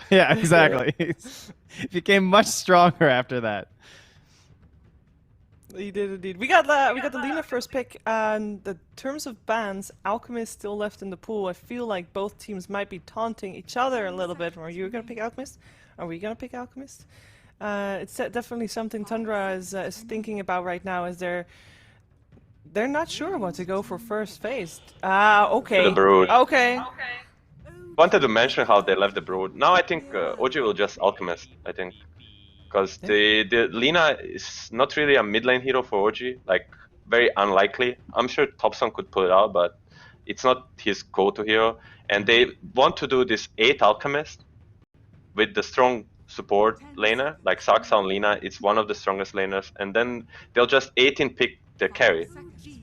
Yeah, exactly. He became much stronger after that. He did indeed. We got the Lina first pick, and the terms of bans, Alchemist still left in the pool. I feel like both teams might be taunting each other a little bit. Are you gonna pick Alchemist? Are we gonna pick Alchemist? It's definitely something Tundra is thinking about right now. Is they're not sure what to go for first phase. Ah, To the okay, Brood. okay. Wanted to mention how they left the Brood. Now I think OG will just Alchemist, I think. Because the Lina is not really a mid lane hero for OG, like very unlikely. I'm sure Topson could pull it out, but it's not his go-to hero. And they want to do this 8 Alchemist with the strong support laner, like Saksa and Lina. It's one of the strongest laners, and then they'll just 18 pick the carry.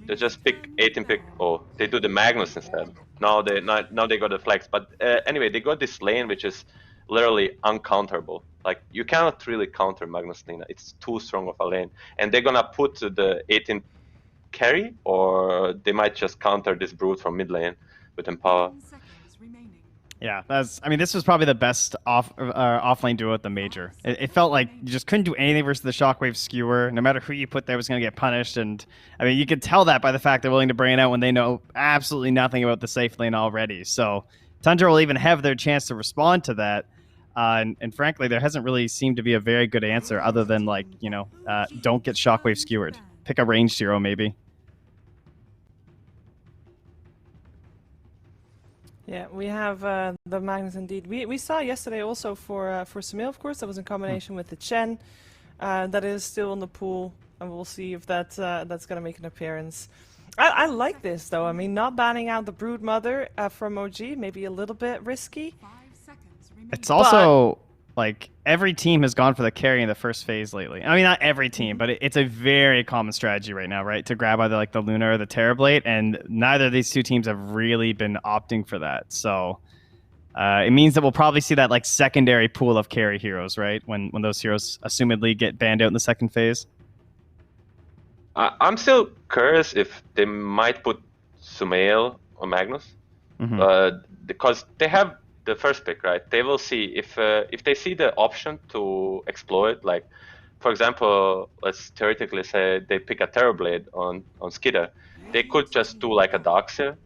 They just pick 18 pick. Oh, they do the Magnus instead. Now they got the flex. But anyway, they got this lane which is literally uncounterable. Like you cannot really counter Magnus Lina. It's too strong of a lane, and they're gonna put the 18 carry, or they might just counter this Brute from mid lane with Empower. Yeah, this was probably the best off-lane duo at the major. It felt like you just couldn't do anything versus the Shockwave Skewer. No matter who you put there was going to get punished. And, I mean, you could tell that by the fact they're willing to bring it out when they know absolutely nothing about the safe lane already. So Tundra will even have their chance to respond to that. And frankly, there hasn't really seemed to be a very good answer other than, like, don't get Shockwave Skewered. Pick a ranged hero, maybe. Yeah, we have the Magnus indeed. We saw yesterday also for Samil, of course, that was in combination with the Chen. That is still in the pool, and we'll see if that's going to make an appearance. I like this, though. I mean, not banning out the Brood Mother from OG, maybe a little bit risky. It's also, like, every team has gone for the carry in the first phase lately. I mean, not every team, but it's a very common strategy right now, right? To grab either, like, the Luna or the Terrorblade, and neither of these two teams have really been opting for that. So it means that we'll probably see that, like, secondary pool of carry heroes, right? When those heroes assumedly get banned out in the second phase. I'm still curious if they might put Sumail or Magnus, because they have the first pick, right? They will see if they see the option to exploit, like, for example, let's theoretically say they pick a Terrorblade on Skidder, they could just do like a Darkseer.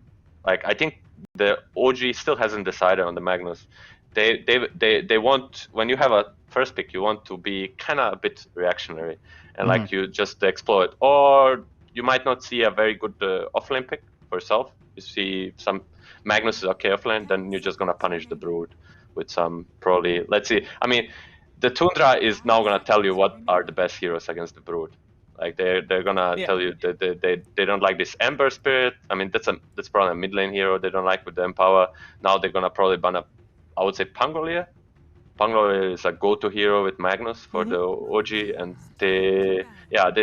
Like, I think the OG still hasn't decided on the Magnus. They want, when you have a first pick, you want to be kind of a bit reactionary, and like you just exploit, or you might not see a very good offlane pick for yourself. You see some Magnus is okay offlane, then you're just gonna punish the Brood with some probably. Let's see. I mean, the Tundra is now gonna tell you what are the best heroes against the Brood. Like they're gonna tell you that they don't like this Ember Spirit. I mean, that's probably a mid lane hero they don't like with the Empower. Now they're gonna probably ban I would say Pangolier. Pangolier is a go-to hero with Magnus for the OG, and they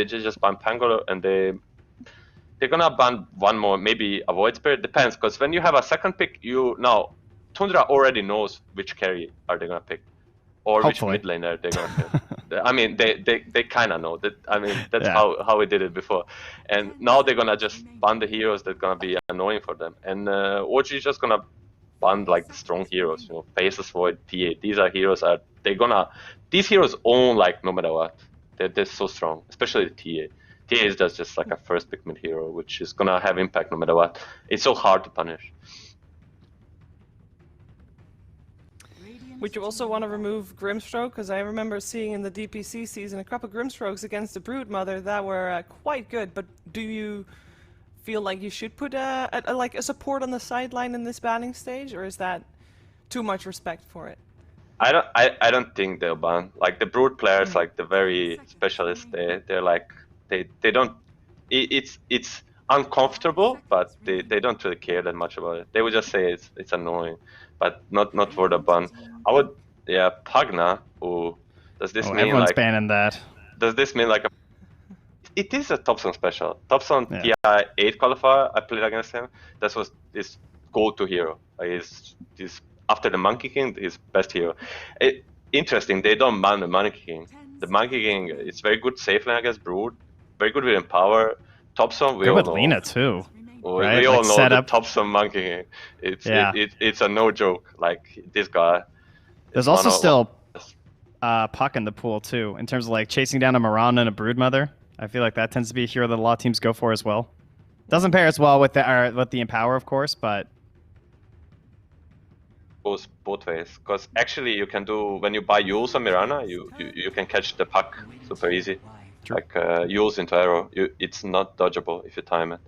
just ban Pangolier, and they're gonna ban one more, maybe a Void Spirit. Depends, because when you have a second pick, Tundra already knows which carry are they gonna pick, or Hopefully. which mid laner they're gonna pick. I mean, they kind of know that. I mean, that's how we did it before, and now they're gonna just ban the heroes that gonna be annoying for them, and OG is just gonna ban like the strong heroes. Faceless Void, TA. These are heroes these heroes own like no matter what. They're so strong, especially the TA. TA is just like a first pick mid hero, which is gonna have impact no matter what. It's so hard to punish. Would you also want to remove Grimstroke? Because I remember seeing in the DPC season a couple Grimstrokes against the Brood Mother that were quite good. But do you feel like you should put a support on the sideline in this banning stage, or is that too much respect for it? I don't think they'll ban. Like the Brood players, like the very specialists, they're like they don't. It's uncomfortable, but they don't really care that much about it. They would just say it's annoying, but not for the ban. I would, Pugna. Oh, does this mean everyone's like banning that? Does this mean like it is a Topson special. Topson TI 8 qualifier, I played against him. That was his go-to hero. He's after the Monkey King, his best hero. Interesting, they don't ban the Monkey King. The Monkey King is very good safe lane against Brood, very good with Empower. Topson, we all know. Lina too. Right? Right? We all like know the Topson Monkey King. It's a no joke. Like this guy, There's also still Puck in the pool too, in terms of like chasing down a Mirana and a Broodmother. I feel like that tends to be a hero that a lot of teams go for as well. Doesn't pair as well with the Empower, of course, but goes both ways. Because actually, you can do when you buy Yules on Mirana, you can catch the Puck super easy. True. Like Yules into arrow, it's not dodgeable if you time it.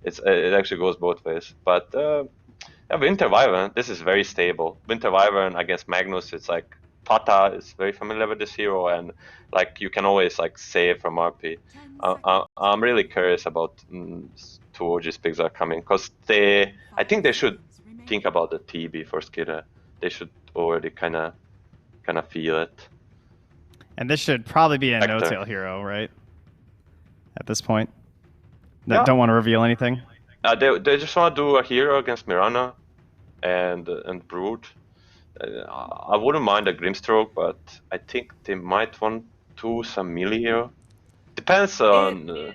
It actually goes both ways. But yeah, Winter Wyvern, this is very stable. Winter Wyvern against Magnus, it's like Pata is very familiar with this hero, and like you can always like save from RP. I'm really curious about two OG picks are coming, because I think they should think about the TB for Skidder. They should already kind of feel it. And this should probably be a Vector. no-tail hero, right? At this point, Yeah. Don't want to reveal anything. They just want to do a hero against Mirana and Brood. I wouldn't mind a Grimstroke, but I think they might want to do some melee hero. Depends on.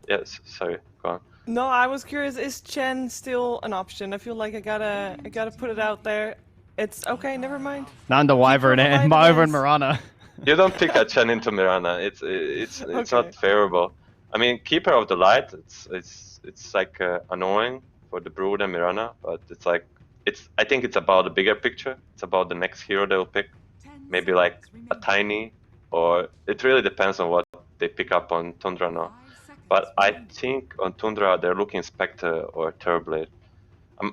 Yes, sorry, go on. No, I was curious. Is Chen still an option? I feel like I gotta put it out there. It's okay. Never mind. Not into Wyvern and Wyvern Mirana. You don't pick a Chen into Mirana. It's Okay. not favorable. I mean, Keeper of the Light. It's like annoying for the Brood and Mirana, but it's like I think it's about the bigger picture. It's about the next hero they'll pick. Maybe like a Tiny, or it really depends on what they pick up on Tundra now. But I think on Tundra they're looking Spectre or Terrorblade.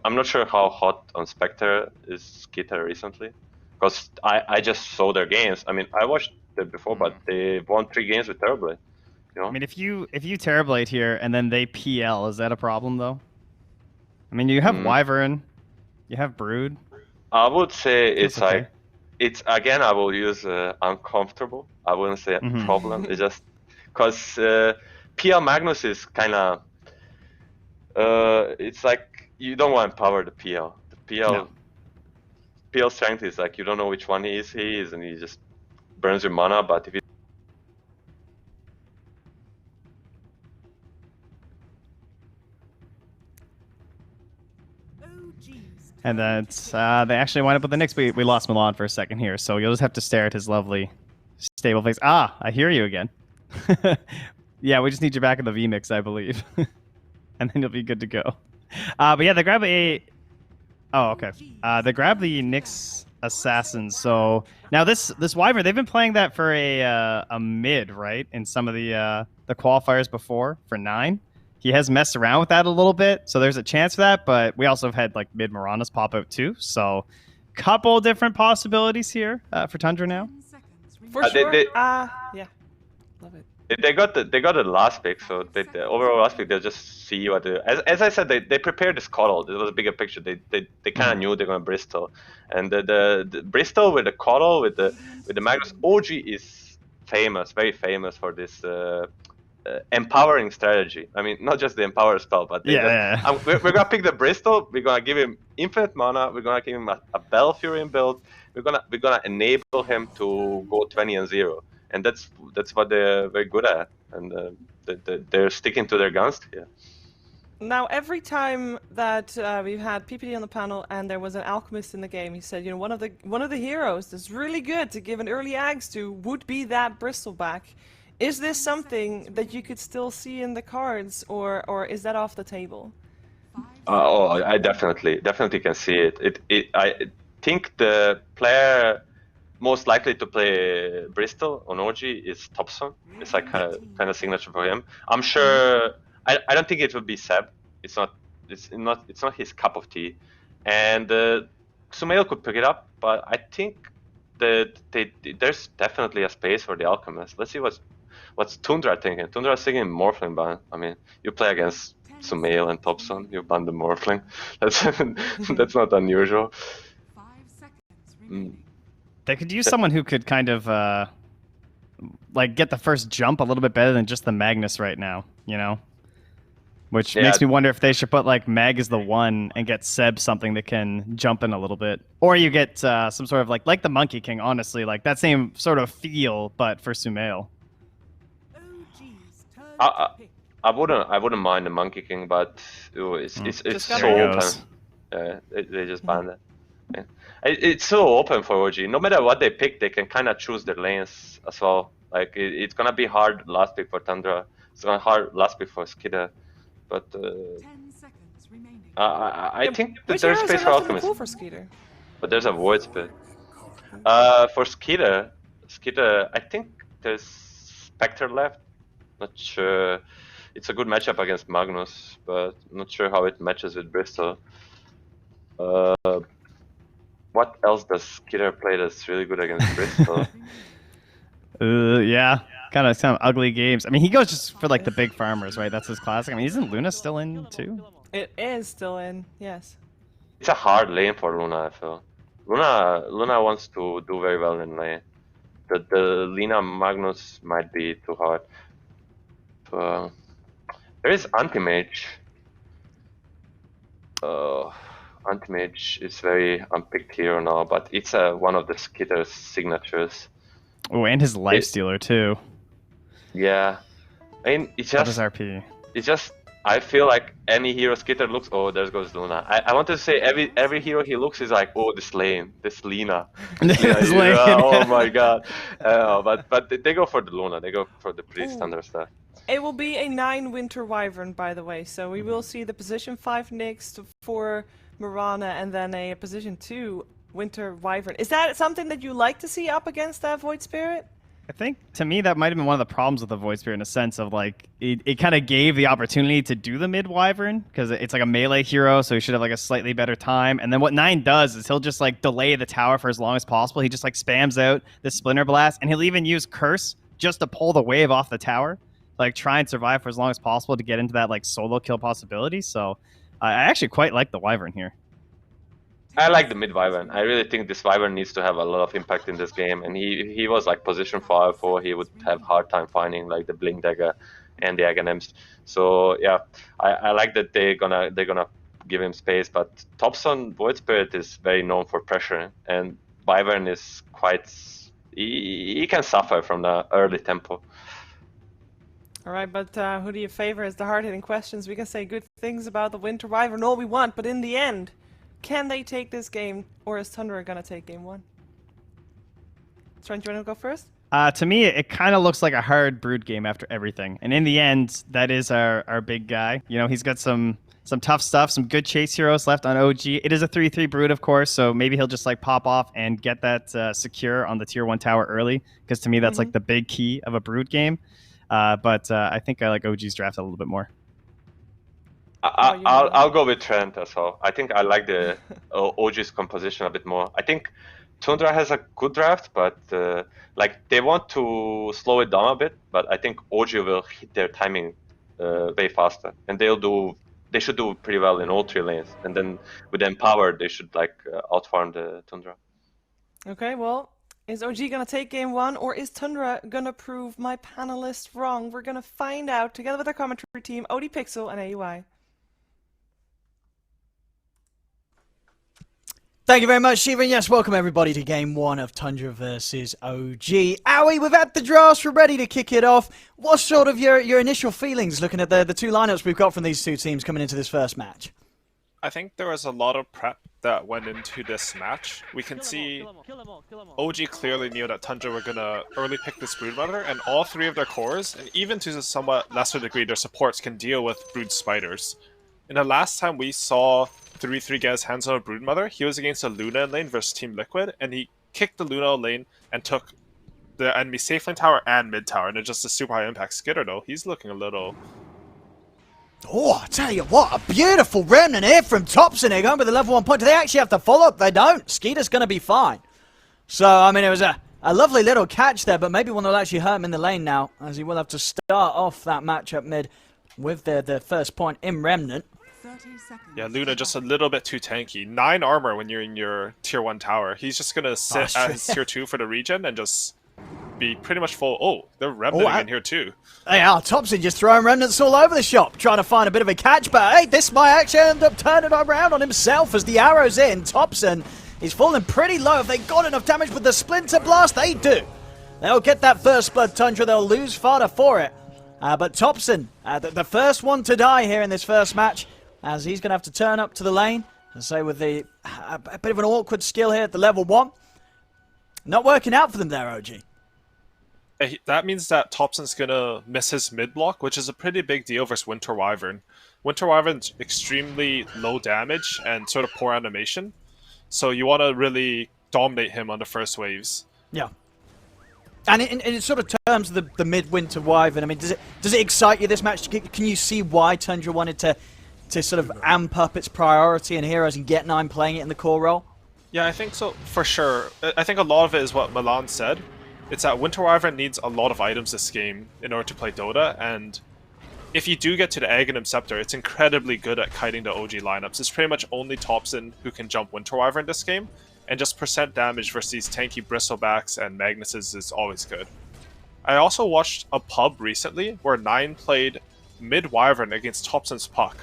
I'm not sure how hot on Spectre is Skitter recently, because I just saw their games. I mean, I watched them before, but they won 3 games with Terrorblade. You know? I mean, if you Terrorblade here and then they PL, is that a problem though? I mean, you have Wyvern, you have Brood. I would say it's okay. like it's again. I will use uncomfortable. I wouldn't say a problem. It's just because PL Magnus is kind of. It's like you don't want to empower the PL. The PL. No. PL strength is like you don't know which one he is, and he just burns your mana. But if you And then they actually wind up with the Knicks. We lost Milan for a second here, so you'll just have to stare at his lovely, stable face. Ah, I hear you again. Yeah, we just need you back in the VMix, I believe. And then you'll be good to go. But yeah, they grab a... Oh, okay. They grab the Knicks Assassins. So now this Wyvern, they've been playing that for a mid, right? In some of the qualifiers before for 9. He has messed around with that a little bit, so there's a chance for that, but we also have had like mid Miranas pop out too, so couple different possibilities here for Tundra now. For sure. Yeah. Love it. They got the last pick, so the overall last pick they'll just see what they do. As I said, they prepared this coddle. It was a bigger picture. They kind of knew they're going to Bristol, and the Bristol with the coddle with the Magnus OG is famous, very famous for this empowering strategy. I mean, not just the empower spell, but we're gonna pick the Bristol. We're gonna give him infinite mana. We're gonna give him a Belfurion build. We're gonna enable him to go 20 and 0. And that's what they're very good at, and they're sticking to their guns here. Now, every time that we've had PPD on the panel and there was an alchemist in the game, he said, you know, one of the heroes that's really good to give an early Ags to would be that Bristleback. Is this something that you could still see in the cards, or is that off the table? I definitely can see it. I think the player most likely to play Bristol on OG is Thompson. It's like kind of signature for him. I'm sure. I don't think it would be Seb. It's not his cup of tea. And Sumail could pick it up, but I think that there's definitely a space for the Alchemist. Let's see what's Tundra thinking. Tundra's thinking Morphling ban. I mean, you play against Sumail and Thompson, you ban the Morphling. That's not unusual. 5 seconds remaining. They could use someone who could kind of like get the first jump a little bit better than just the Magnus right now, you know? Which makes me wonder if they should put like Mag as the 1 and get Seb something that can jump in a little bit. Or you get some sort of like the Monkey King, honestly, like that same sort of feel, but for Sumail. I wouldn't mind the Monkey King, but it's so go. they just banned it. Yeah. It's so open for OG. No matter what they pick, they can kind of choose their lanes as well. Like it's gonna be hard last pick for Tundra. It's gonna hard last pick for Skida. But 10 seconds remaining. I think that Which there's heroes space are for left in the Alchemist. pool for Skeeter? But there's a void spit. For Skida, I think there's Spectre left. Not sure. It's a good matchup against Magnus, but not sure how it matches with Bristol. What else does Skida play that's really good against Bristol? Yeah. Kind of some ugly games. I mean, he goes just for like the big farmers, right? That's his classic. I mean, isn't Luna still in too? It is still in, yes. It's a hard lane for Luna, I feel. Luna wants to do very well in lane. The Lina Magnus might be too hard. There is Anti-Mage. Anti-Mage is very unpicked hero now, but it's one of the Skitter's signatures. Oh, and his life stealer too. Yeah. I mean, it's That is just... RP. It's just... I feel like any hero Skitter looks, oh, there goes Luna. I want to say every hero he looks is like, oh, this lane, this Lina. This lane. Oh my god. But they go for the Luna, they go for the pretty standard stuff. It will be a 9 Winter Wyvern, by the way, so we will see the position 5 Nyx for Mirana and then a position 2 Winter Wyvern. Is that something that you like to see up against that Void Spirit? I think, to me, that might have been one of the problems with the Void Spirit in a sense of, like, it kind of gave the opportunity to do the mid-Wyvern, because it's like a melee hero, so he should have, like, a slightly better time. And then what 9 does is he'll just, like, delay the tower for as long as possible. He just, like, spams out the Splinter Blast, and he'll even use Curse just to pull the wave off the tower. Like, try and survive for as long as possible to get into that, like, solo kill possibility. So, I actually quite like the Wyvern here. I like the mid Wyvern. I really think this Wyvern needs to have a lot of impact in this game, and he was like position 5-4. He would have hard time finding like the Blink Dagger and the Aghanim's. So yeah, I like that they're gonna give him space. But Thompson Void Spirit is very known for pressure, and Wyvern is quite he can suffer from the early tempo. Alright, but who do you favor as the hard-hitting questions? We can say good things about the Winter Wyvern all we want, but in the end, can they take this game, or is Tundra gonna take game 1? Trent, you wanna go first? To me, it kind of looks like a hard Brood game after everything. And in the end, that is our big guy. You know, he's got some tough stuff, some good chase heroes left on OG. It is a 3-3 Brood, of course, so maybe he'll just like pop off and get that secure on the tier 1 tower early, because to me, that's like the big key of a Brood game. But I think I like OG's draft a little bit more. I'll go with Trent as well. I think I like the OG's composition a bit more. I think Tundra has a good draft, but like they want to slow it down a bit. But I think OG will hit their timing way faster, and they should do pretty well in all 3 lanes. And then with Empower, they should like outfarm the Tundra. Okay, well, is OG gonna take game 1, or is Tundra gonna prove my panelists wrong? We're gonna find out together with our commentary team, OD Pixel and AUI. Thank you very much, Shiva, and yes, welcome everybody to Game 1 of Tundra versus OG. Owie, we've had the drafts, we're ready to kick it off. What's sort of your initial feelings looking at the 2 lineups we've got from these 2 teams coming into this first match? I think there was a lot of prep that went into this match. We can see OG clearly knew that Tundra were going to early pick this Broodmother, and all 3 of their cores, and even to a somewhat lesser degree their supports, can deal with Brood Spiders. In the last time we saw 3-3 get his hands on a Broodmother, he was against a Luna lane versus Team Liquid, and he kicked the Luna lane and took the enemy safe lane tower and mid tower, and it's just a super high impact Skitter though. He's looking a little... Oh, I tell you what, a beautiful remnant here from Thompson here, going with the level 1 point. Do they actually have to follow up? They don't. Skeeter's going to be fine. So, I mean, it was a lovely little catch there, but maybe one that will actually hurt him in the lane now, as he will have to start off that matchup mid with the first point in Remnant. 30 seconds. Yeah, Luna just a little bit too tanky. 9 armor when you're in your tier 1 tower. He's just going to sit at his tier 2 for the regen and just be pretty much full. Oh, they're remnanting in here too. They are. Thompson just throwing remnants all over the shop, trying to find a bit of a catch, but hey, this might actually end up turning around on himself as the arrow's in. Thompson is falling pretty low. If they got enough damage with the Splinter Blast, they do. They'll get that first blood, Tundra. They'll lose fodder for it. But Thompson, the first one to die here in this first match, as he's going to have to turn up to the lane. I say with a bit of an awkward skill here at the level 1. Not working out for them there, OG. That means that Thompson's gonna miss his mid block, which is a pretty big deal versus Winter Wyvern. Winter Wyvern's extremely low damage and sort of poor animation, so you want to really dominate him on the first waves. Yeah. And in sort of terms of the mid-Winter Wyvern, I mean, does it excite you, this match? Can you see why Tundra wanted to sort of amp up its priority in Heroes and get 9 playing it in the core role? Yeah, I think so, for sure. I think a lot of it is what Milan said. It's that Winter Wyvern needs a lot of items this game in order to play Dota, and if you do get to the Aghanim Scepter, it's incredibly good at kiting the OG lineups. It's pretty much only Thompson who can jump Winter Wyvern this game, and just percent damage versus these tanky Bristlebacks and Magnuses is always good. I also watched a pub recently where 9 played mid Wyvern against Thompson's Puck,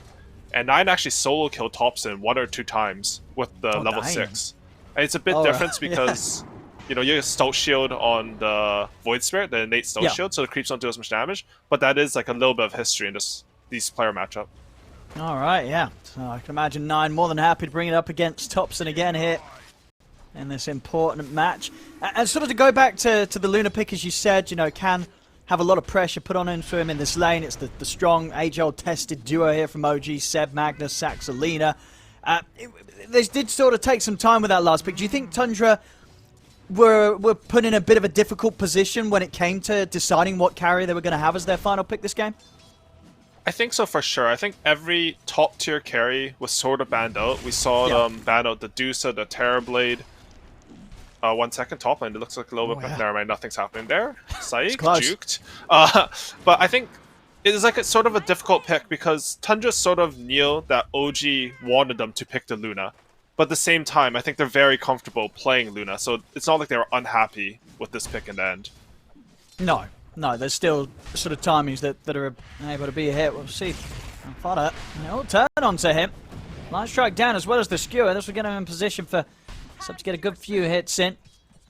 and 9 actually solo killed Thompson 1 or 2 times with the level 6. And it's a bit different because you know, you get Stout Shield on the Void Spirit, the innate Stout Shield, so the creeps don't do as much damage. But that is like a little bit of history in these player matchup. All right, yeah. So I can imagine 9 more than happy to bring it up against Thompson again here in this important match. And sort of to go back to the Luna pick, as you said, you know, can have a lot of pressure put on into him in this lane. It's the strong, age-old tested duo here from OG, Seb, Magnus, Saxolina. They did sort of take some time with that last pick. Do you think Tundra were put in a bit of a difficult position when it came to deciding what carry they were going to have as their final pick this game? I think so for sure. I think every top tier carry was sort of banned out. We saw them ban out the Dusa, the Terrorblade. 1 second top lane. It looks like a little bit. Never mind, nothing's happening there. Psych, juked. But I think it is like a sort of a difficult pick because Tundra sort of knew that OG wanted them to pick the Luna. But at the same time, I think they're very comfortable playing Luna, so it's not like they were unhappy with this pick in the end. No, there's still sort of timings that are able to be a hit. We'll see. Fodder, he'll turn onto him. Light strike down as well as the skewer. This will get him in position for Sub to get a good few hits in.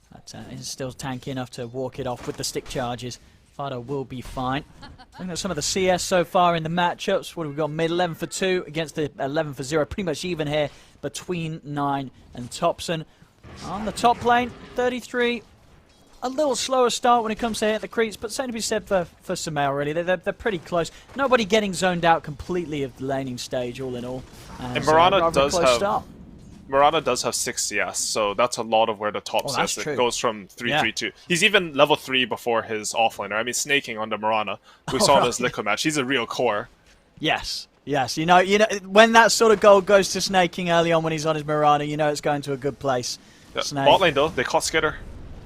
But he's still tanky enough to walk it off with the stick charges. Fodder will be fine. Looking at some of the CS so far in the matchups. What have we got? Mid 11 for 2 against the 11 for 0. Pretty much even here between 9 and Thompson. On the top lane, 33. A little slower start when it comes to hitting the creeps, but same to be said for Sumail, really. They're pretty close. Nobody getting zoned out completely of the laning stage, all in all. And Marana does have 6 CS, so that's a lot of where the top CS it goes from 3-3-2. He's even level 3 before his offlaner. I mean, snaking on the Marana. We saw in his Liquid match. He's a real core. Yes. You know, when that sort of goal goes to snaking early on when he's on his Marana, you know it's going to a good place. Bot lane though, they caught Skitter.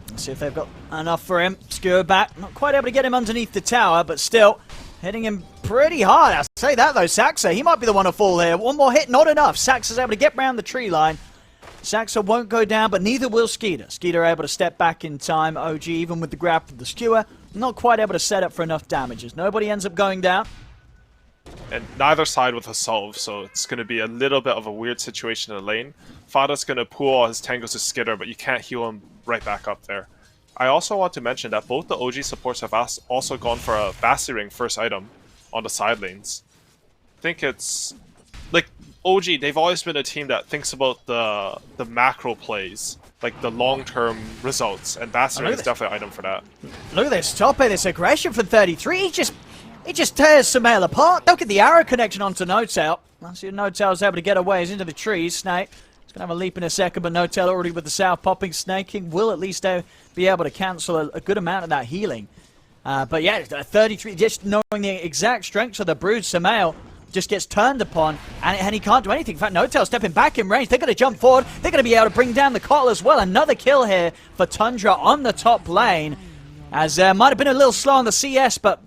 Let's see if they've got enough for him. Skewer back, not quite able to get him underneath the tower, but still hitting him pretty hard. I say that though, Saxa, he might be the one to fall here. One more hit, not enough. Saxa's able to get round the tree line. Saxa won't go down, but neither will Skeeter. Skeeter able to step back in time. OG, even with the grab of the skewer, not quite able to set up for enough damages. Nobody ends up going down. And neither side with a solve, so it's going to be a little bit of a weird situation in the lane. Fada's going to pull all his tangles to Skitter, but you can't heal him right back up there. I also want to mention that both the OG supports have also gone for a Basti Ring first item on the side lanes. I think it's... like, OG, they've always been a team that thinks about the macro plays, like the long-term results, and Basti Ring is definitely an item for that. Look at this top end, this aggression from 33. He just tears Sumail apart. Look at the arrow connection onto No-Tail. Once No-Tail's able to get away, he's into the trees. Snake, he's going to have a leap in a second, but No-Tail already with the south popping. Snaking will at least be able to cancel a good amount of that healing. But yeah, 33, just knowing the exact strengths of the Brood, Sumail just gets turned upon, and he can't do anything. In fact, No-Tail stepping back in range. They're going to jump forward. They're going to be able to bring down the Cottle as well. Another kill here for Tundra on the top lane. As might have been a little slow on the CS, but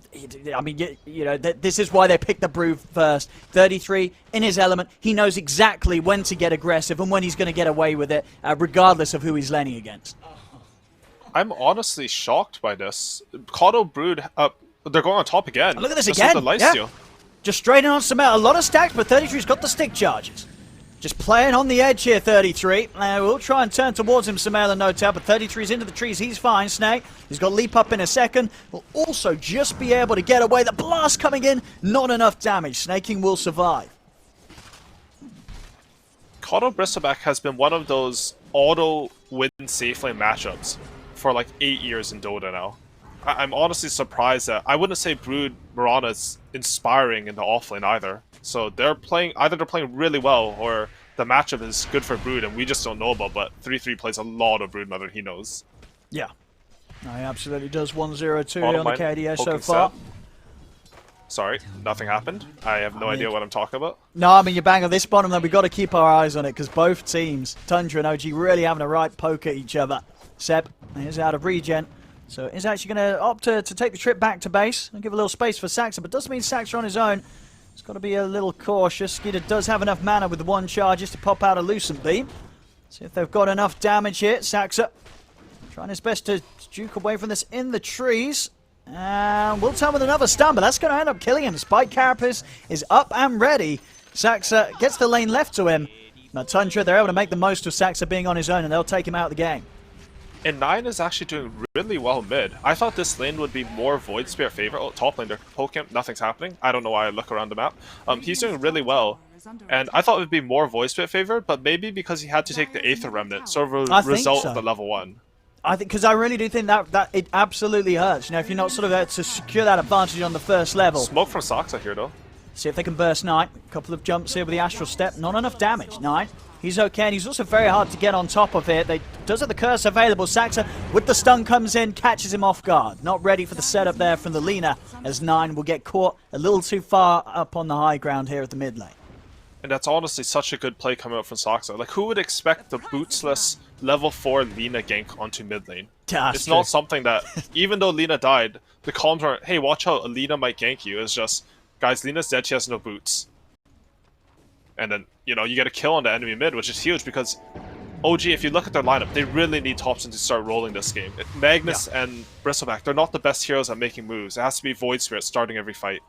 I mean, you know, this is why they picked the Brew first. 33 in his element. He knows exactly when to get aggressive and when he's going to get away with it, regardless of who he's laning against. I'm honestly shocked by this. Cottle Brood, they're going on top again. Oh, look at this again. Yeah. Just straight in on Sumail. A lot of stacks, but 33's got the stick charges. Just playing on the edge here, 33. We'll try and turn towards him, Sumail and No-Tail, but 33's into the trees. He's fine. Snake, he's got leap up in a second. Will also just be able to get away. The blast coming in, not enough damage. Snaking will survive. Kato Bristleback has been one of those auto win safe lane matchups for like 8 years in Dota now. I'm honestly surprised that I wouldn't say Brood Mirana is inspiring in the offlane either. So they're playing really well, or the matchup is good for Brood and we just don't know about. But 3-3 plays a lot of Brood Mother, he knows. Yeah, no, he absolutely does. 1-0-2 Bottom on the line, KDA so poking far. set. Sorry, nothing happened. I have no idea what I'm talking about. No, I mean, you bang on this bottom, though. We've got to keep our eyes on it because both teams, Tundra and OG, really having a right poke at each other. Seb is out of regen, so is actually going to opt to take the trip back to base and give a little space for Saxa, but doesn't mean Saxa on his own. He's got to be a little cautious. Skeeter does have enough mana with the one charge just to pop out a Lucent Beam. See if they've got enough damage here. Saxa trying his best to juke away from this in the trees. And we'll tell with another stun, but that's going to end up killing him. Spike Carapace is up and ready. Saxa gets the lane left to him. Now Tundra, they're able to make the most of Saxa being on his own, and they'll take him out of the game. And 9 is actually doing really well mid. I thought this lane would be more Void Spirit favorite. Oh, top lane, they're poking him. Nothing's happening. I don't know why I look around the map. He's doing really well. And I thought it would be more Void Spirit favored, but maybe because he had to take the Aether Remnant, sort of a result of the level 1. I think, because I really do think that it absolutely hurts. You know, if you're not sort of there to secure that advantage on the first level. Smoke from Saxa here, though. See if they can burst 9. A couple of jumps here with the Astral Step. Not enough damage. 9. He's okay, and he's also very hard to get on top of it. They does have the curse available. Saxa, with the stun, comes in, catches him off guard. Not ready for the setup there from the Lina, as 9 will get caught a little too far up on the high ground here at the mid lane. And that's honestly such a good play coming out from Saxa. Like, who would expect the bootsless level 4 Lina gank onto mid lane? It's not something that, even though Lina died, the comms aren't, hey, watch out, Lina might gank you. It's just, guys, Lina's dead, she has no boots. And then, you know, you get a kill on the enemy mid, which is huge because OG, if you look at their lineup, they really need Thompson to start rolling this game. Magnus and Bristleback, they're not the best heroes at making moves. It has to be Void Spirit starting every fight.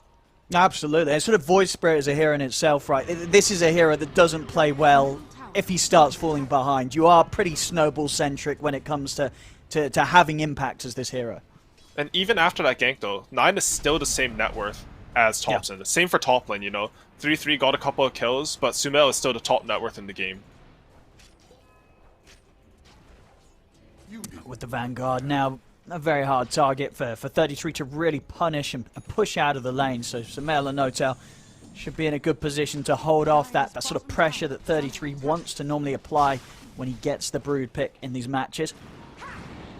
Absolutely. And sort of Void Spirit is a hero in itself, right? This is a hero that doesn't play well if he starts falling behind. You are pretty snowball-centric when it comes to having impact as this hero. And even after that gank, though, 9 is still the same net worth as Thompson. Same for top lane, you know. 3-3 got a couple of kills, but Sumail is still the top net worth in the game. With the Vanguard now, a very hard target for 33 to really punish and push out of the lane. So Sumail and Notel should be in a good position to hold off that sort of pressure that 33 wants to normally apply when he gets the Brood pick in these matches.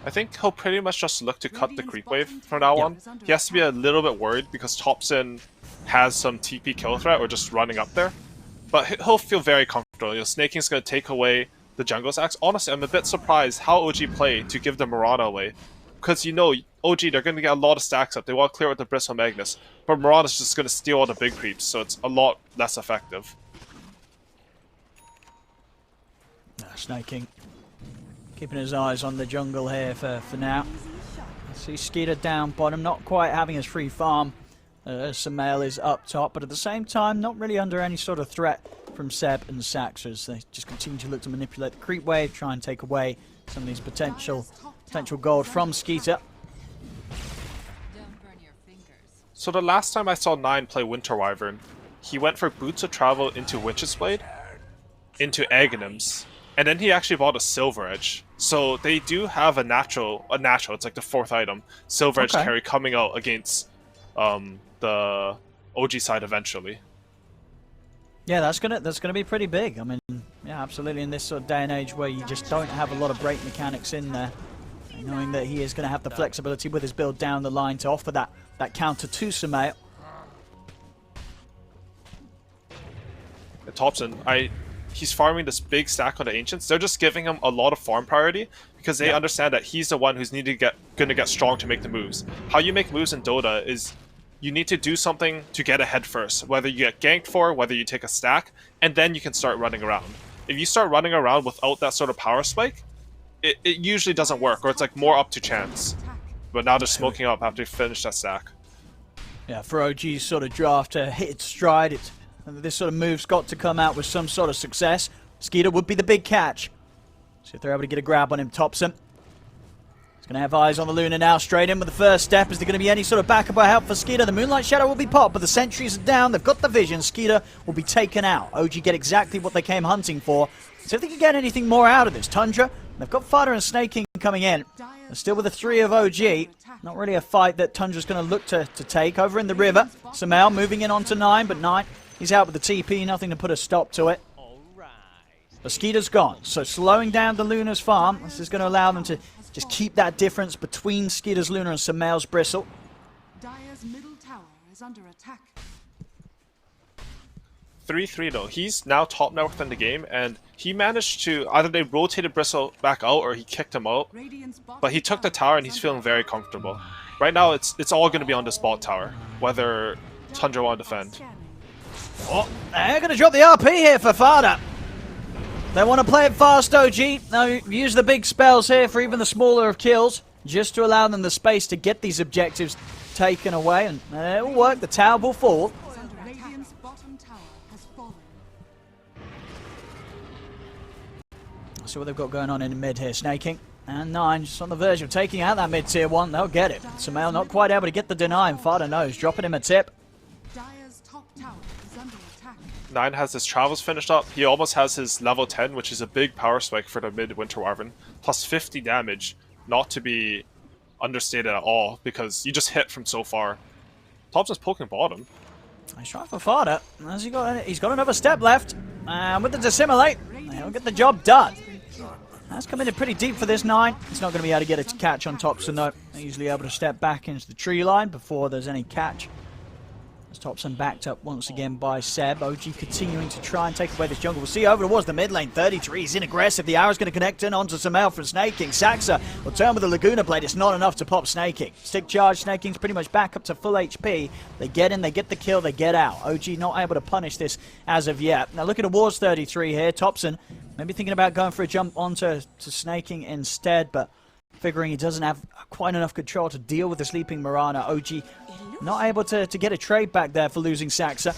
I think he'll pretty much just look to cut the creep wave from now on. He has to be a little bit worried because Thompson has some TP kill threat or just running up there. But he'll feel very comfortable. You know, Snaking's going to take away the jungle's axe. Honestly, I'm a bit surprised how OG played to give the Mirana away. Because, you know, OG, they're going to get a lot of stacks up. They want to clear with the Bristle Magnus. But Mirana's just going to steal all the big creeps, so it's a lot less effective. Snaking keeping his eyes on the jungle here for now. See Skeeter down bottom, not quite having his free farm. Sumail is up top, but at the same time, not really under any sort of threat from Seb and Saxa as they just continue to look to manipulate the creep wave, try and take away some of these potential gold from Skeeter. So the last time I saw 9 play Winter Wyvern, he went for Boots of Travel into Witch's Blade, into Aghanims, and then he actually bought a Silver Edge. So they do have a natural, it's like the 4th item, Silver Edge carry coming out against the OG side eventually. Yeah, that's gonna be pretty big. I mean, yeah, absolutely. In this sort of day and age where you just don't have a lot of break mechanics in there, and knowing that he is going to have the flexibility with his build down the line to offer that counter to Sumail. Thompson, he's farming this big stack on the Ancients. They're just giving him a lot of farm priority because they understand that he's the one who's going to get strong to make the moves. How you make moves in Dota is you need to do something to get ahead first, whether you get ganked for, whether you take a stack, and then you can start running around. If you start running around without that sort of power spike, it usually doesn't work, or it's like more up to chance. But now they're smoking up after you finish that stack. Yeah, for OG's sort of draft to hit its stride, this sort of move's got to come out with some sort of success. Skeeter would be the big catch. See if they're able to get a grab on him. Thompson. Going to have eyes on the Luna now, straight in with the first step. Is there going to be any sort of backup or help for Skeeter? The Moonlight Shadow will be popped, but the sentries are down. They've got the vision. Skeeter will be taken out. OG get exactly what they came hunting for. So if they can get anything more out of this, Tundra, they've got Fada and Snake King coming in. They're still with the 3 of OG. Not really a fight that Tundra's going to look to take. Over in the river, Sumail moving in onto 9, but 9, he's out with the TP. Nothing to put a stop to it. The Skeeter's gone, so slowing down the Luna's farm. This is going to allow them to just keep that difference between Skeeter's Luna and Sumail's Bristle. Dire's middle tower is under attack. 3-3 though. He's now top now within the game, and he managed to either they rotated Bristle back out or he kicked him out. But he took the tower and he's feeling very comfortable. Right now, it's all going to be on this bot tower, whether Tundra want to defend. Oh, they're going to drop the RP here for Fada. They want to play it fast, OG. Now use the big spells here for even the smaller of kills, just to allow them the space to get these objectives taken away, and it will work. The tower will fall. Radiant's bottom tower has fallen. Let's see what they've got going on in the mid here. Snaking and 9 just on the verge of taking out that mid tier 1. They'll get it. Sumail not quite able to get the deny, and Fada knows, dropping him a tip. Dire's top tower is under attack. 9 has his travels finished up. He almost has his level 10, which is a big power spike for the mid-Winter Wyvern. Plus 50 damage, not to be understated at all, because you just hit from so far. Thompson's poking bottom. He's trying for Fada. He's got another step left. And with the Dissimilate, he'll get the job done. That's coming in pretty deep for this 9. He's not going to be able to get a catch on Thompson though. They're usually able to step back into the tree line before there's any catch. As Thompson backed up once again by Seb. OG continuing to try and take away this jungle. We'll see over towards the mid lane. 33 is in aggressive. The arrow's going to connect in onto Sumail from Snake King. Saxa will turn with the Laguna Blade. It's not enough to pop Snake King. Stick charge. Snake King's pretty much back up to full HP. They get in, they get the kill, they get out. OG not able to punish this as of yet. Now looking towards 33 here. Thompson maybe thinking about going for a jump onto Snake King instead, but figuring he doesn't have quite enough control to deal with the sleeping Mirana. OG not able to get a trade back there for losing Saxa.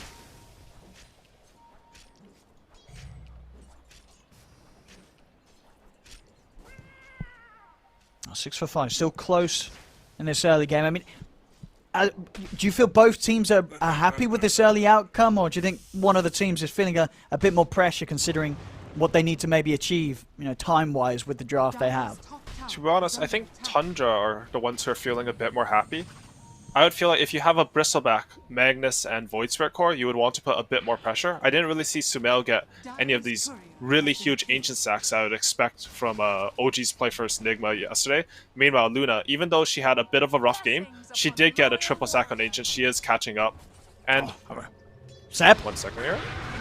6 for 5, still close in this early game. I mean, do you feel both teams are happy with this early outcome, or do you think one of the teams is feeling a bit more pressure considering what they need to maybe achieve, time-wise with the draft they have? To be honest, I think Tundra are the ones who are feeling a bit more happy. I would feel like if you have a Bristleback, Magnus, and Void Spirit core, you would want to put a bit more pressure. I didn't really see Sumail get any of these really huge Ancient stacks I would expect from OG's play first Enigma yesterday. Meanwhile, Luna, even though she had a bit of a rough game, she did get a triple sack on Ancient. She is catching up. And... Seb? 1 second here.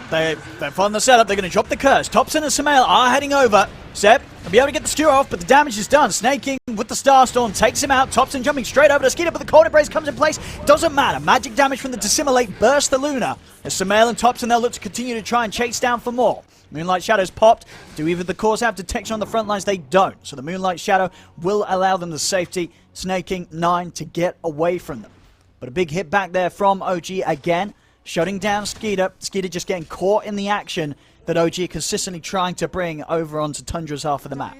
They've found the setup. They're going to drop the curse. Thompson and Sumail are heading over. Seb will be able to get the skewer off, but the damage is done. Snake King with the Starstorm takes him out. Thompson jumping straight over to Skeeter, but the corner brace comes in place. Doesn't matter. Magic damage from the Dissimilate bursts the Luna. As Sumail and Thompson, they'll look to continue to try and chase down for more. Moonlight Shadow's popped. Do either the cores have detection on the front lines? They don't. So the Moonlight Shadow will allow them the safety. Snake King 9 to get away from them. But a big hit back there from OG again. Shutting down Skeeter. Skeeter just getting caught in the action that OG are consistently trying to bring over onto Tundra's half of the map.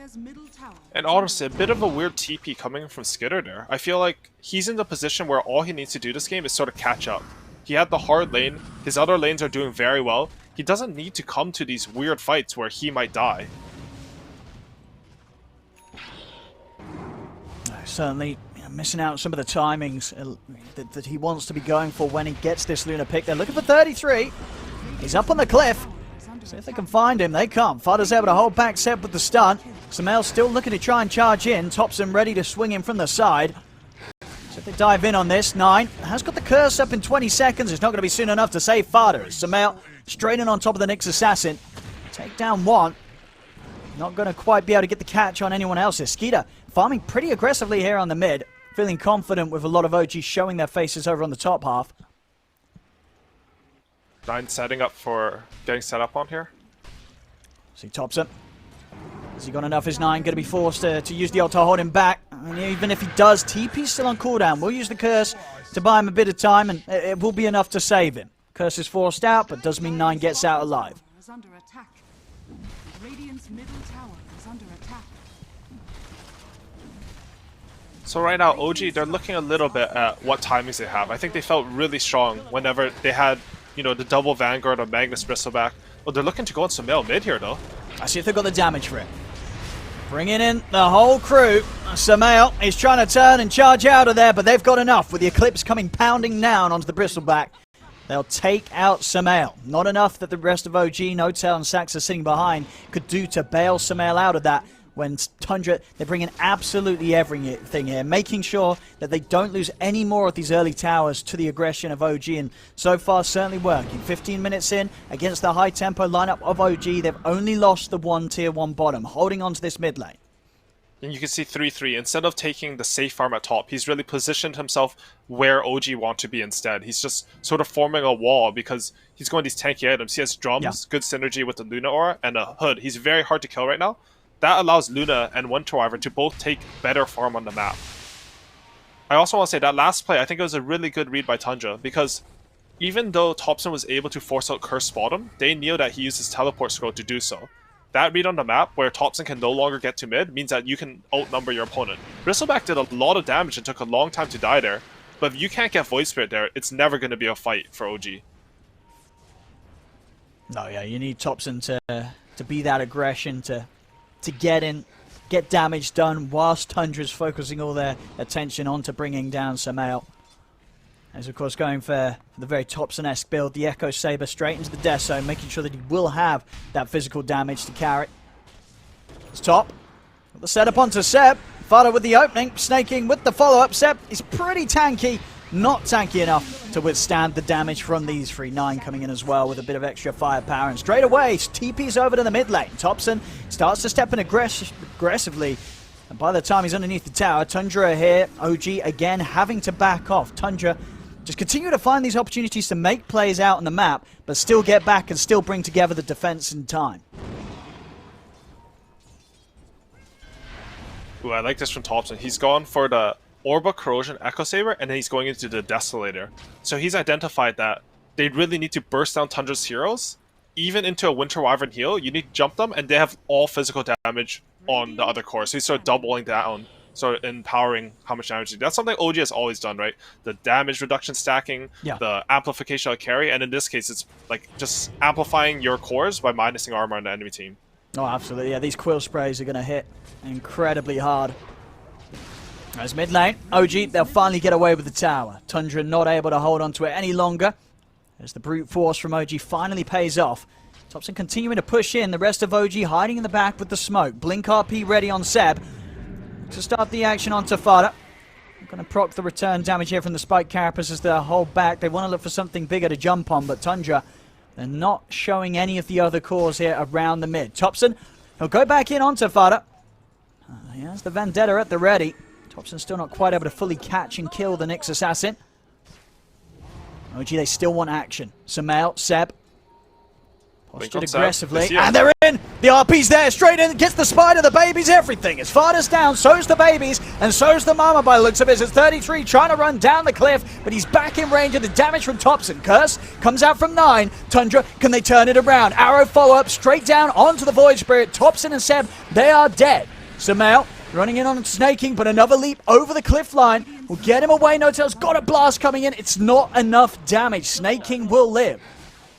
And honestly, a bit of a weird TP coming from Skitter there. I feel like he's in the position where all he needs to do this game is sort of catch up. He had the hard lane. His other lanes are doing very well. He doesn't need to come to these weird fights where he might die. Certainly missing out on some of the timings that he wants to be going for when he gets this Luna pick. They're looking for 33. He's up on the cliff. See if they can find him. They can't. Fada's able to hold back Seb with the stun. Sumail still looking to try and charge in. Thompson ready to swing him from the side. So if they dive in on this, 9 has got the curse up in 20 seconds. It's not going to be soon enough to save Fada. Sumail straight in on top of the Nyx Assassin. Take down 1. Not going to quite be able to get the catch on anyone else here. Skeeter farming pretty aggressively here on the mid. Feeling confident with a lot of OGs showing their faces over on the top half. 9 setting up for getting set up on here. See Thompson. Has he got enough? Is 9 going to be forced to use the ult to hold him back? And even if he does, TP's still on cooldown. We'll use the curse to buy him a bit of time, and it will be enough to save him. Curse is forced out, but does mean 9 gets out alive. Radiant's middle tower is under attack. So right now, OG, they're looking a little bit at what timings they have. I think they felt really strong whenever they had, you know, the double Vanguard or Magnus Bristleback. Well, they're looking to go on some male mid here, though. I see if they've got the damage for it. Bringing in the whole crew. Samael is trying to turn and charge out of there, but they've got enough. With the Eclipse coming pounding down onto the Bristleback, they'll take out Samael. Not enough that the rest of OG, No-Tail and Sax are sitting behind could do to bail Samael out of that. When Tundra, they're bringing absolutely everything here, making sure that they don't lose any more of these early towers to the aggression of OG, and so far certainly working. 15 minutes in against the high-tempo lineup of OG, they've only lost the one tier 1 bottom, holding on to this mid lane. And you can see 3-3. Instead of taking the safe farm at top, he's really positioned himself where OG want to be instead. He's just sort of forming a wall because he's going these tanky items. He has drums, good synergy with the Luna Aura, and a hood. He's very hard to kill right now. That allows Luna and Winter Wyvern to both take better farm on the map. I also want to say that last play, I think it was a really good read by Tundra, because even though Thompson was able to force out Curse Bottom, they knew that he used his teleport scroll to do so. That read on the map, where Thompson can no longer get to mid, means that you can outnumber your opponent. Bristleback did a lot of damage and took a long time to die there, but if you can't get Void Spirit there, it's never going to be a fight for OG. No, yeah, you need Thompson to be that aggression, to get in, get damage done, whilst Tundra's focusing all their attention onto bringing down Samael. As of course going for the very Thompson-esque build, the Echo Saber straight into the death zone, making sure that he will have that physical damage to carry. It's top. The setup onto Seb. Fada with the opening, snaking with the follow-up. Seb is pretty tanky, not tanky enough to withstand the damage from these three. 9 coming in as well with a bit of extra firepower. And straight away, TP's over to the mid lane. Thompson starts to step in aggressively. And by the time he's underneath the tower, Tundra here, OG again having to back off. Tundra just continue to find these opportunities to make plays out on the map, but still get back and still bring together the defense in time. Ooh, I like this from Thompson. He's gone for the Orba, Corrosion, Echo Saber, and then he's going into the Desolator. So he's identified that they really need to burst down Tundra's heroes. Even into a Winter Wyvern heal, you need to jump them, and they have all physical damage on the other core. So he's sort of doubling down, sort of empowering how much damage. That's something OG has always done, right? The damage reduction stacking, the amplification of carry, and in this case, it's like just amplifying your cores by minusing armor on the enemy team. Oh, absolutely. Yeah, these quill sprays are going to hit incredibly hard. As mid lane, OG, they'll finally get away with the tower. Tundra not able to hold on to it any longer, as the brute force from OG finally pays off. Thompson continuing to push in, the rest of OG hiding in the back with the smoke. Blink RP ready on Seb to start the action on Tafada. Going to proc the return damage here from the Spike Carapace as they hold back. They want to look for something bigger to jump on, but Tundra, they're not showing any of the other cores here around the mid. Thompson, he'll go back in on Tafada. He has the Vendetta at the ready. Thompson's still not quite able to fully catch and kill the Nyx Assassin. OG, they still want action. Samael, Seb, postured aggressively, and they're in! The RP's there, straight in, gets the spider, the babies, everything. As far as down, so's the babies, and so's the mama by the looks of it. It's 33 trying to run down the cliff, but he's back in range of the damage from Thompson. Curse comes out from 9. Tundra, can they turn it around? Arrow follow-up, straight down onto the Void Spirit. Thompson and Seb, they are dead. Samael running in on snaking, but another leap over the cliff line will get him away. No-Tail's got a blast coming in. It's not enough damage. Snaking will live.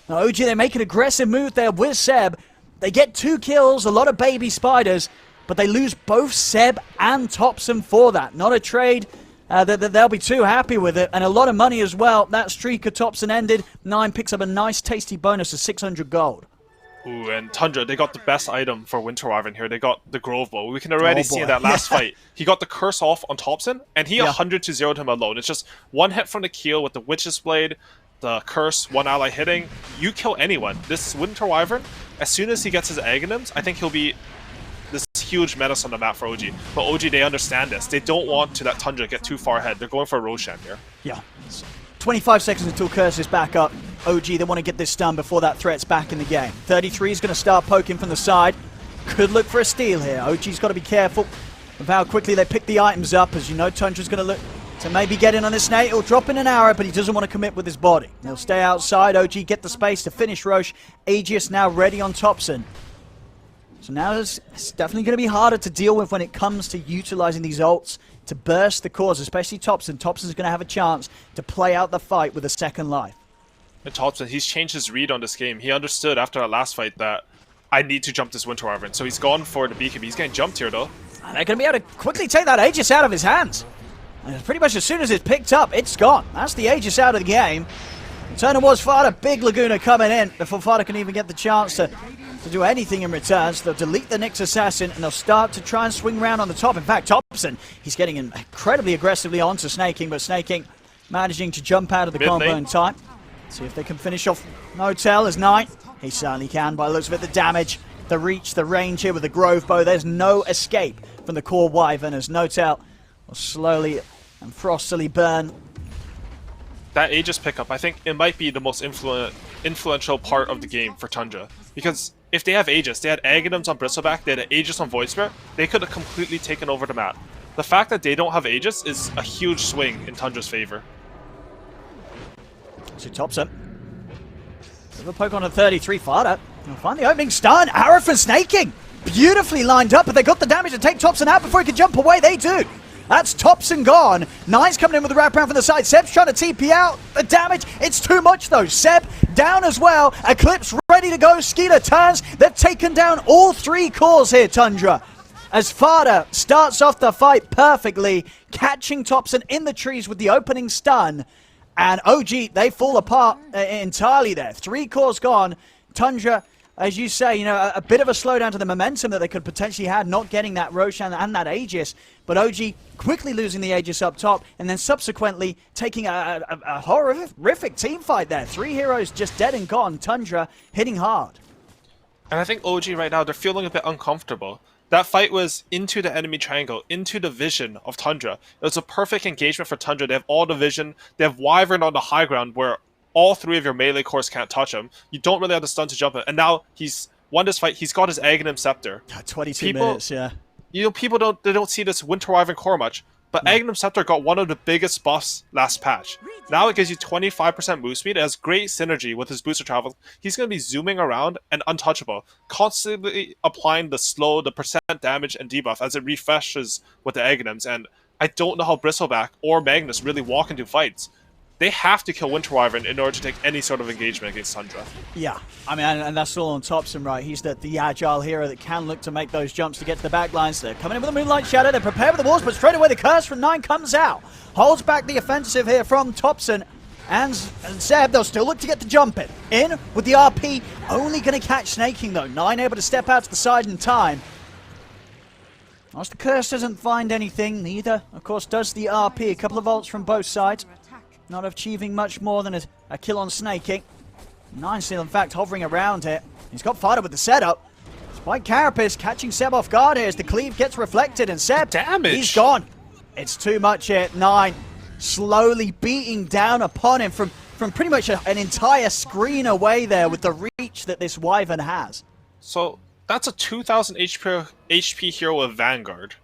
Now, OG, they make an aggressive move there with Seb. They get 2 kills, a lot of baby spiders, but they lose both Seb and Thompson for that. Not a trade that they'll be too happy with it, and a lot of money as well. That streak of Thompson ended. 9 picks up a nice tasty bonus of 600 gold. Ooh, and Tundra, they got the best item for Winter Wyvern here. They got the Grove Bow. We can already see in that last fight. He got the curse off on Thompson, and he 100 to 0'd him alone. It's just one hit from the keel with the Witch's Blade, the curse, one ally hitting. You kill anyone. This Winter Wyvern, as soon as he gets his Aghanims, I think he'll be this huge menace on the map for OG. But OG, they understand this. They don't want to let Tundra get too far ahead. They're going for a Roshan here. Yeah. 25 seconds until Curse is back up. OG, they want to get this done before that threat's back in the game. 33 is going to start poking from the side. Could look for a steal here. OG's got to be careful of how quickly they pick the items up. As you know, Tundra's going to look to maybe get in on this snake. He'll drop in an arrow, but he doesn't want to commit with his body. He'll stay outside. OG get the space to finish Roche. Aegis now ready on Thompson. So now it's definitely going to be harder to deal with when it comes to utilizing these ults to burst the cores, especially Thompson. Thompson's going to have a chance to play out the fight with a second life. And Thompson, he's changed his read on this game. He understood after that last fight that I need to jump this Winter Wyvern. So he's gone for the BKB. He's getting jumped here, though. And they're going to be able to quickly take that Aegis out of his hands. And pretty much as soon as it's picked up, it's gone. That's the Aegis out of the game. Turner was Fada, big Laguna coming in before Fada can even get the chance to do anything in return. So they'll delete the Nyx Assassin and they'll start to try and swing around on the top. In fact, Thompson, he's getting incredibly aggressively onto Snaking, but Snaking managing to jump out of the combo in time. See if they can finish off Notel as Knight. He certainly can by the looks of it. The damage, the reach, the range here with the Grove Bow. There's no escape from the core Wyvern as Notel will slowly and frostily burn. That Aegis pickup, I think it might be the most influential part of the game for Tundra. Because if they have Aegis, they had Aghanims on Bristleback, they had an Aegis on Void Spirit, they could have completely taken over the map. The fact that they don't have Aegis is a huge swing in Tundra's favor. So Thompson. Bit of a poke on a 33 Fada. They'll find the opening stun. Arrow for Snaking. Beautifully lined up, but they got the damage to take Thompson out before he could jump away. They do. That's Thompson gone. Nine's coming in with the wraparound from the side. Seb's trying to TP out. The damage, it's too much though. Seb down as well. Eclipse ready to go. Skeeter turns. They've taken down all three cores here, Tundra. As Fada starts off the fight perfectly, catching Thompson in the trees with the opening stun. And OG, they fall apart entirely there. Three cores gone. Tundra, as you say, you know, a bit of a slowdown to the momentum that they could potentially have, not getting that Roshan and that Aegis. But OG quickly losing the Aegis up top, and then subsequently taking a horrific team fight there. Three heroes just dead and gone. Tundra hitting hard. And I think OG right now, they're feeling a bit uncomfortable. That fight was into the enemy triangle, into the vision of Tundra. It was a perfect engagement for Tundra. They have all the vision. They have Wyvern on the high ground where all three of your melee cores can't touch him. You don't really have the stun to jump it. And now he's won this fight. He's got his Aghanim Scepter. 22 minutes, yeah. You know, people don't see this Winter Wyvern core much. But Aghanim Scepter got one of the biggest buffs last patch. Now it gives you 25% move speed. It has great synergy with his booster travel. He's going to be zooming around and untouchable, constantly applying the slow, the percent damage and debuff as it refreshes with the Aghanims. And I don't know how Bristleback or Magnus really walk into fights. They have to kill Winter Wyvern in order to take any sort of engagement against Tundra. Yeah, I mean, and that's all on Thompson, right? He's the agile hero that can look to make those jumps to get to the back lines. They're coming in with a Moonlight Shadow. They're prepared with the walls, but straight away the curse from 9 comes out. Holds back the offensive here from Thompson. And Seb, they'll still look to get the jump in with the RP. Only going to catch Snaking, though. 9 able to step out to the side in time. Whilst the curse doesn't find anything, neither, of course, does the RP. A couple of ults from both sides. Not achieving much more than a kill on Snaking. 9 still, in fact, hovering around here. He's got Fada with the setup. Spike Carapace catching Seb off guard here as the cleave gets reflected, and Seb, damage. He's gone. It's too much here. 9 slowly beating down upon him from pretty much an entire screen away there with the reach that this Wyvern has. So that's a 2000 HP hero of Vanguard.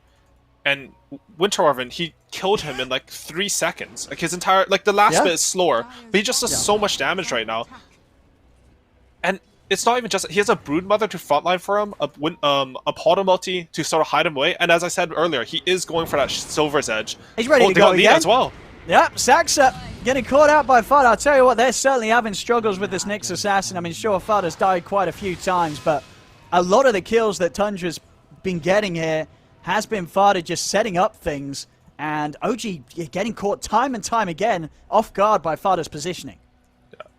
And Winter Wyvern, he killed him in like 3 seconds. Like his entire, like the last bit is slower, but he just does so much damage right now. And it's not even just, he has a Broodmother to frontline for him, a Potter multi to sort of hide him away, and as I said earlier, he is going for that Silver's Edge. He's ready to go again. As well. Yep, Saxa getting caught out by Fada. I'll tell you what, they're certainly having struggles with this Nyx Assassin. I mean, sure, Fada's died quite a few times, but a lot of the kills that Tundra's been getting here has been Fada just setting up things, and OG getting caught time and time again off guard by Fada's positioning.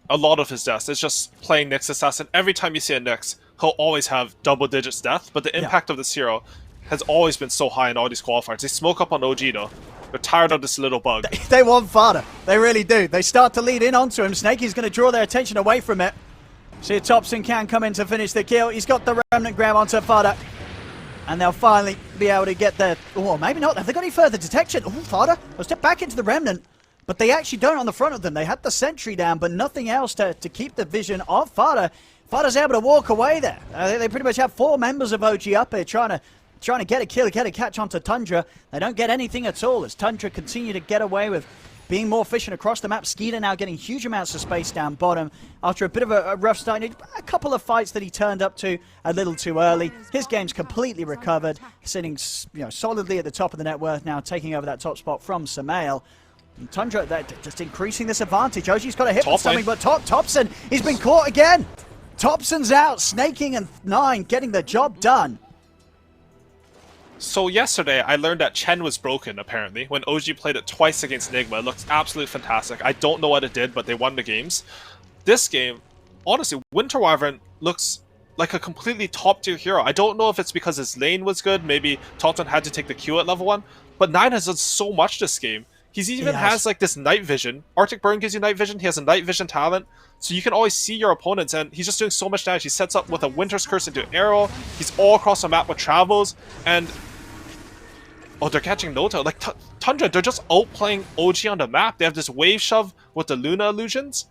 A lot of his deaths is just playing Nyx Assassin. Every time you see a Nyx, he'll always have double digits death, but the impact of this hero has always been so high in all these qualifiers. They smoke up on OG though. They're tired of this little bug. They want Fada. They really do. They start to lead in onto him. Snakey's going to draw their attention away from it. See if Thompson can come in to finish the kill. He's got the Remnant grab onto Fada. And they'll finally be able to get there. Oh, maybe not. Have they got any further detection? Oh, Fada. They'll step back into the Remnant. But they actually don't on the front of them. They had the sentry down, but nothing else to keep the vision of Fada. Fada's able to walk away there. They pretty much have 4 members of OG up here trying to get a kill, get a catch onto Tundra. They don't get anything at all as Tundra continue to get away with being more efficient across the map. Skeeter now getting huge amounts of space down bottom after a bit of a rough start. A couple of fights that he turned up to a little too early. His game's completely recovered, sitting solidly at the top of the net worth now, taking over that top spot from Samael. And Tundra, they're just increasing this advantage. OG's got a hit with something, but Topson, he's been caught again. Topson's out, Snaking and 9 getting the job done. So yesterday, I learned that Chen was broken, apparently. When OG played it twice against Nigma, it looked absolutely fantastic. I don't know what it did, but they won the games. This game, honestly, Winter Wyvern looks like a completely top-tier hero. I don't know if it's because his lane was good, maybe Topson had to take the Q at level 1, but 9 has done so much this game. He even has like this night vision. Arctic Burn gives you night vision. He has a night vision talent. So you can always see your opponents, and he's just doing so much damage. He sets up with a Winter's Curse into arrow. He's all across the map with travels. And oh, they're catching Nota. Like Tundra, they're just outplaying OG on the map. They have this wave shove with the Luna illusions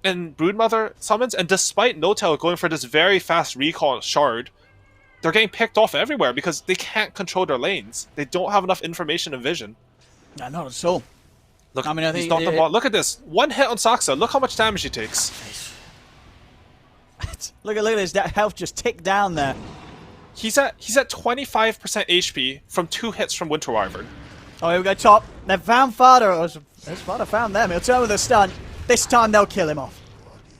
and Broodmother summons. And despite Nota going for this very fast recall shard, they're getting picked off everywhere because they can't control their lanes. They don't have enough information and vision. No, not at all. Look, I mean, look at this. One hit on Saksa. Look how much damage he takes. Look at this. That health just ticked down there. He's at 25% HP from 2 hits from Winter Wyvern. Oh, here we go, top. They've found Fada. His Fada found them. He'll turn with a stun. This time they'll kill him off.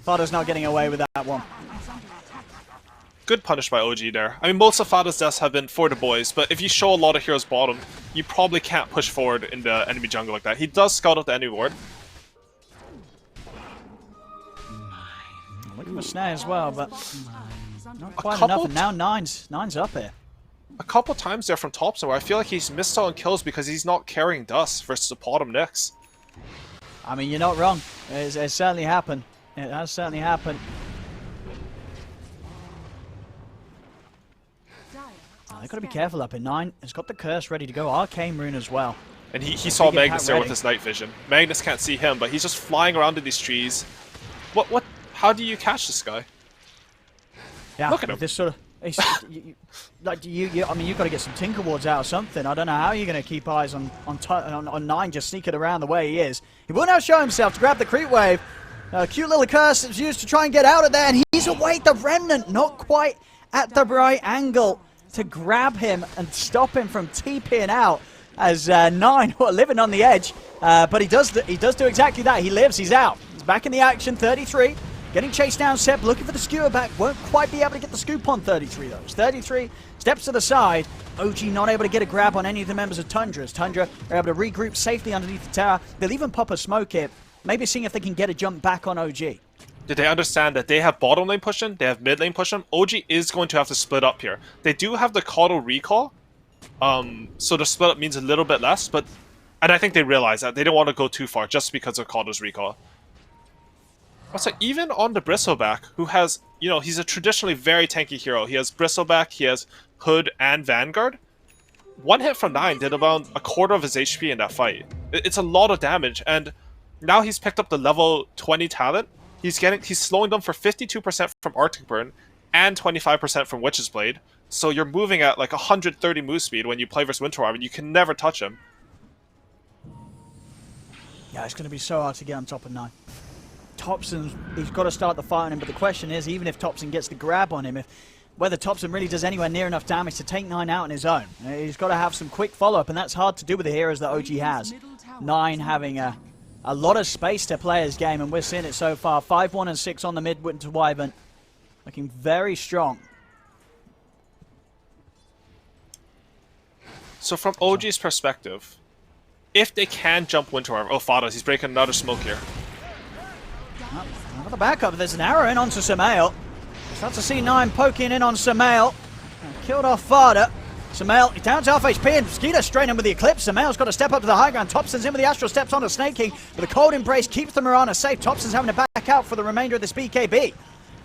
Fada's not getting away with that one. Good punish by OG there. I mean, most of Fada's deaths have been for the boys, but if you show a lot of heroes bottom, you probably can't push forward in the enemy jungle like that. He does scout out the enemy ward. Looking for snare as well, but not quite enough. And now nine's up here. A couple times there from Topson where I feel like he's missed out on kills because he's not carrying dust versus the bottom Nyx. I mean, you're not wrong. It's certainly happened. It has certainly happened. They've got to be careful up in 9. It's got the curse ready to go. Arcane Rune as well. And he saw Magnus there with his night vision. Magnus can't see him, but he's just flying around in these trees. What? How do you catch this guy? Yeah, look at him. This sort of, I mean, you've got to get some Tinker Wards out or something. I don't know how you're going to keep eyes on 9 just sneaking around the way he is. He will now show himself to grab the creep wave. A cute little curse is used to try and get out of there, and he's away. The Remnant not quite at the right angle to grab him and stop him from TPing out as 9 living on the edge. But he does do exactly that. He lives. He's out. He's back in the action. 33. Getting chased down. Seb looking for the skewer back. Won't quite be able to get the scoop on 33 though. It's 33 steps to the side. OG not able to get a grab on any of the members of Tundra. As Tundra are able to regroup safely underneath the tower. They'll even pop a smoke here. Maybe seeing if they can get a jump back on OG. Did they understand that they have bottom lane pushing, they have mid lane pushing? OG is going to have to split up here. They do have the Caudal recall, so the split up means a little bit less, and I think they realize that. They don't want to go too far just because of Caudal's recall. Also, even on the Bristleback, who has, he's a traditionally very tanky hero. He has Bristleback, he has Hood and Vanguard. One hit from 9 did about a quarter of his HP in that fight. It's a lot of damage, and now he's picked up the level 20 talent. He's slowing them for 52% from Arctic Burn and 25% from Witch's Blade. So you're moving at like 130 move speed when you play versus Winter Wyvern. You can never touch him. Yeah, it's going to be so hard to get on top of 9. Topson, he's got to start the fight on him, but the question is, even if Topson gets the grab on him, whether Topson really does anywhere near enough damage to take 9 out on his own. He's got to have some quick follow-up, and that's hard to do with the heroes that OG has. 9 having a lot of space to play his game, and we're seeing it so far. 5-1 and 6 on the mid Winter Wyvern. Looking very strong. So from OG's perspective, if they can jump Winter Wyvern... Oh, Fadas, he's breaking another smoke here. Another backup. There's an arrow in onto Samael. Start to see 9 poking in on Samael. Killed off Fada. Samael down to half HP, and Skeeter straight in with the Eclipse. Samael's got to step up to the high ground. Topson's in with the Astral Steps on the Snake King, but the Cold Embrace keeps the Mirana safe. Topson's having to back out for the remainder of this BKB.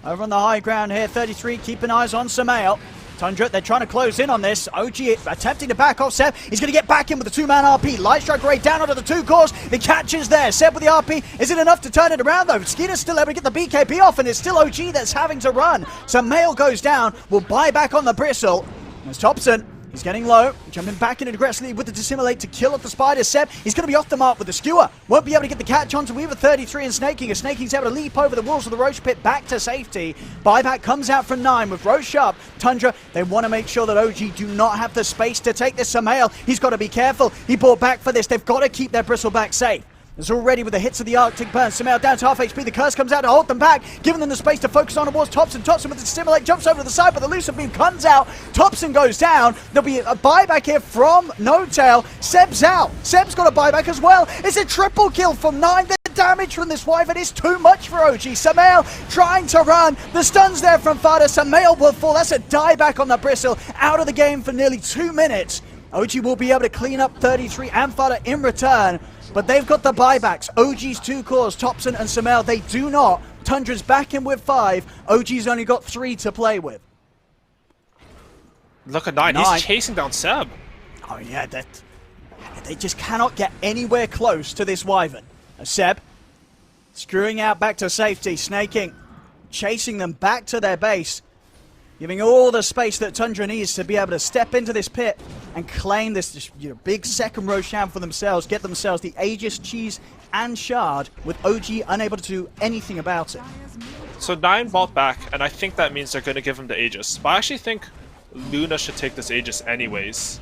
Over on the high ground here, 33 keeping eyes on Samael. Tundra, they're trying to close in on this. OG attempting to back off Seb. He's going to get back in with the 2-man RP. Light Strike Ray down onto the 2 cores. The catch is there. Seb with the RP. Is it enough to turn it around though? Skeeter's still able to get the BKB off, and it's still OG that's having to run. Samael goes down. Will buy back on the Bristle. There's Topson. He's getting low, jumping back in aggressively with the Dissimulate to kill off the Spider. Seb, he's going to be off the mark with the Skewer. Won't be able to get the catch onto Weaver 33 and Snaking. As Snaking's able to leap over the walls of the Roche Pit back to safety. Buyback comes out from 9 with Roche up. Tundra, they want to make sure that OG do not have the space to take this Samael. He's got to be careful. He bought back for this. They've got to keep their Bristleback safe. It's already with the hits of the Arctic Burn. Samael down to half HP. The curse comes out to hold them back, giving them the space to focus on towards Thompson. Thompson with the Stimulate jumps over to the side, but the Lucid Beam comes out. Thompson goes down. There'll be a buyback here from No Tail. Seb's out. Seb's got a buyback as well. It's a triple kill from 9. The damage from this Wyvern is too much for OG. Samael trying to run. The stun's there from Fada. Samael will fall. That's a dieback on the Bristle. Out of the game for nearly 2 minutes. OG will be able to clean up 33 and Fada in return. But they've got the buybacks. OG's 2 cores, Thompson and Samael, they do not. Tundra's back in with 5. OG's only got 3 to play with. Look at 9. He's chasing down Seb. Oh yeah, they just cannot get anywhere close to this Wyvern. Seb, screwing out back to safety. Snaking, chasing them back to their base. Giving all the space that Tundra needs to be able to step into this pit and claim this big second Roshan for themselves, get themselves the Aegis, Cheese, and Shard, with OG unable to do anything about it. So 9 bought back, and I think that means they're going to give him the Aegis. But I actually think Luna should take this Aegis anyways.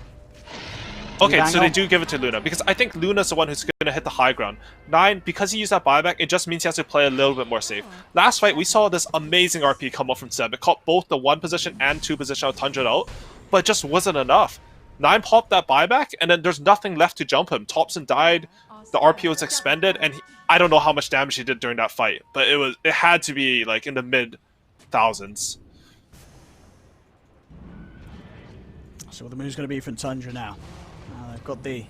Okay, so they do give it to Luna, because I think Luna's the one who's going to hit the high ground. 9, because he used that buyback, it just means he has to play a little bit more safe. Last fight, we saw this amazing RP come up from Seb. It caught both the 1 position and 2 position of Tundra out, but it just wasn't enough. 9 popped that buyback, and then there's nothing left to jump him. Thompson died, the RP was expended, and I don't know how much damage he did during that fight, but it had to be like in the mid-thousands. So what the move's going to be from Tundra now. They've got the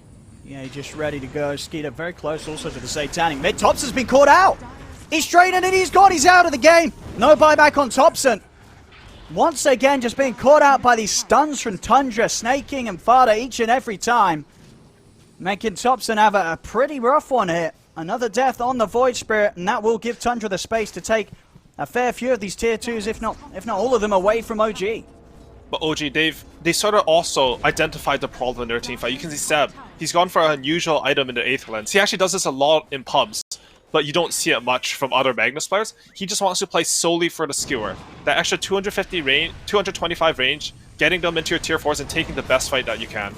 just ready to go. Skeeter very close also to the Satanic mid. Thompson's been caught out. He's straight in and he's gone. He's out of the game. No buyback on Thompson. Once again, just being caught out by these stuns from Tundra, Snaking and Fada each and every time. Making Thompson have a pretty rough one here. Another death on the Void Spirit, and that will give Tundra the space to take a fair few of these tier 2s, if not all of them, away from OG. But OG, they sort of also identified the problem in their team fight. You can see Seb, he's gone for an unusual item in the Aether Lens. He actually does this a lot in pubs, but you don't see it much from other Magnus players. He just wants to play solely for the Skewer. That extra 250 range, 225 range, getting them into your tier 4s and taking the best fight that you can.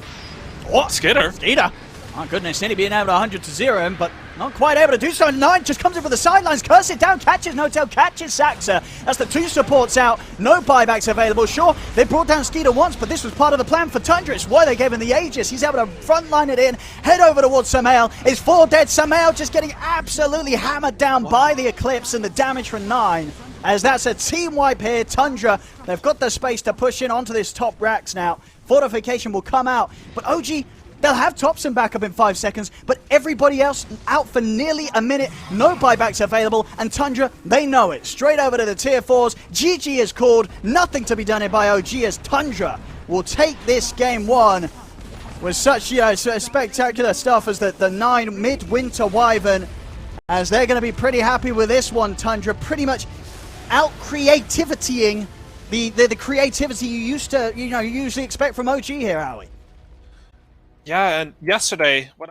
What? Skeeter! Skeeter! My goodness, nearly being able to 100 to 0 him, but not quite able to do so. 9 just comes in for the sidelines, curse it down, catches No Tail, catches Saxa. That's the 2 supports out, no buybacks available. Sure, they brought down Skeeter once, but this was part of the plan for Tundra. It's why they gave him the Aegis. He's able to frontline it in, head over towards Samael. It's 4 dead. Samael just getting absolutely hammered down by the Eclipse and the damage from 9. As that's a team wipe here. Tundra, they've got the space to push in onto this top racks now. Fortification will come out, but OG, they'll have Thompson back up in 5 seconds, but everybody else out for nearly a minute. No buybacks available, and Tundra, they know it. Straight over to the tier 4s. GG is called. Nothing to be done here by OG, as Tundra will take this game 1 with such spectacular stuff as the 9 Midwinter Wyvern, as they're going to be pretty happy with this one. Tundra pretty much out creativitying the creativity you used to you usually expect from OG here, Howie. Yeah, and yesterday, when